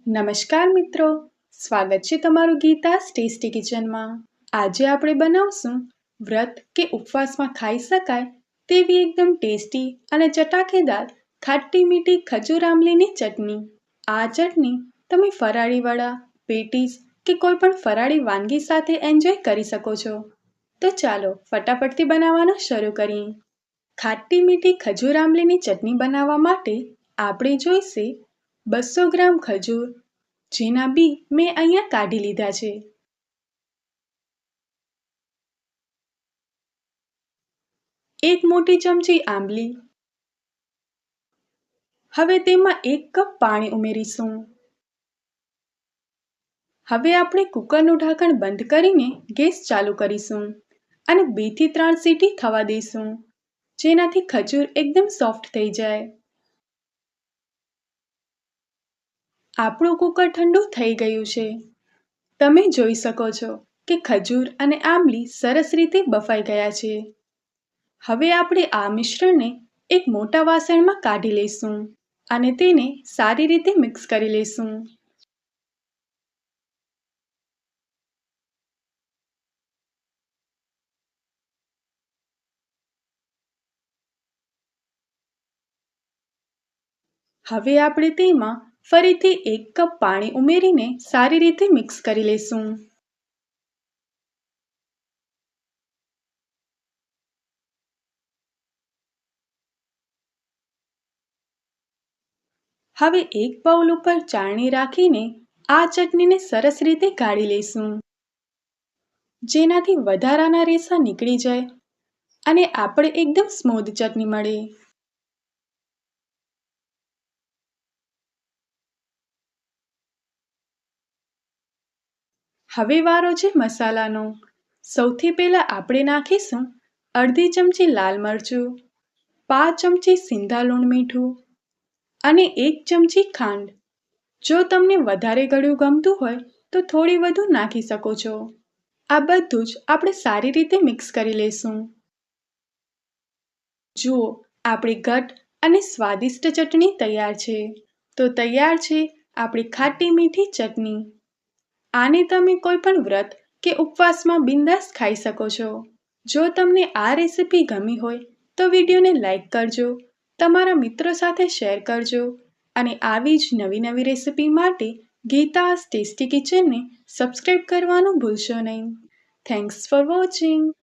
નમસ્કાર મિત્રો, સ્વાગત છે તમારું ગીતાસ ટેસ્ટી કિચનમાં। આજે આપણે બનાવશું વ્રત કે ઉપવાસમાં ખાઈ શકાય તેવી એકદમ ટેસ્ટી અને ચટાકેદાર ખાટી મીઠી ખજૂર આમલીની ચટણી। આ ચટણી તમે ફરાળી વડા, પેટીસ કે કોઈ પણ ફરાળી વાનગી સાથે એન્જોય કરી શકો છો। તો ચાલો ફટાફટથી બનાવવાનું શરૂ કરીએ। ખાટી મીઠી ખજૂર આમલીની ચટણી બનાવવા માટે આપણે જોઈશે 200 ગ્રામ ખજૂર, જેના બી મેં અહીંયા કાઢી લીધા છે। 1 મોટી ચમચી આંબલી। હવે તેમાં 1 કપ પાણી ઉમેરીશું। હવે આપણે કુકરનું ઢાંકણ બંધ કરીને ગેસ ચાલુ કરીશું અને 2 થી 3 સીટી થવા દઈશું, જેનાથી ખજૂર એકદમ સોફ્ટ થઈ જાય। આપણું કુકર ઠંડુ થઈ ગયું છે। તમે જોઈ શકો છો કે ખજૂર અને આંબલી સરસ રીતે બફાઈ ગયા છે। હવે આપણે આ મિશ્રણને એક મોટા વાસણમાં કાઢી લઈશું અને તેને સારી રીતે મિક્સ કરી લઈશું। હવે આપણે તેમાં ફરીથી 1 કપ પાણી ઉમેરીને સારી રીતે મિક્સ કરી લઈશું। હવે એક બાઉલ ઉપર ચાળણી રાખીને આ ચટણીને સરસ રીતે ગાળી લઈશું, જેનાથી વધારાના રેસા નીકળી જાય અને આપણે એકદમ સ્મૂધ ચટણી મળે। હવે વારો છે મસાલાનો। સૌથી પહેલા આપણે નાખીશું અડધી ચમચી લાલ મરચું, 5 ચમચી સિંધા લૂણ મીઠું અને 1 ચમચી ખાંડ। જો તમને વધારે ગળ્યું ગમતું હોય તો થોડી વધુ નાખી શકો છો। આ બધું જ આપણે સારી રીતે મિક્સ કરી લઈશું। જુઓ, આપણી ઘટ અને સ્વાદિષ્ટ ચટણી તૈયાર છે। તો તૈયાર છે આપણી ખાટી મીઠી ચટણી। આને તમે કોઈ પણ વ્રત કે ઉપવાસમાં બિંદાસ ખાઈ શકો છો। જો તમને આ રેસીપી ગમી હોય તો વિડીયોને લાઈક કરજો, તમારા મિત્રો સાથે શેર કરજો અને આવી જ નવી નવી રેસીપી માટે ગીતાસ ટેસ્ટી કિચનને સબસ્ક્રાઇબ કરવાનું ભૂલશો નહીં। Thanks for watching.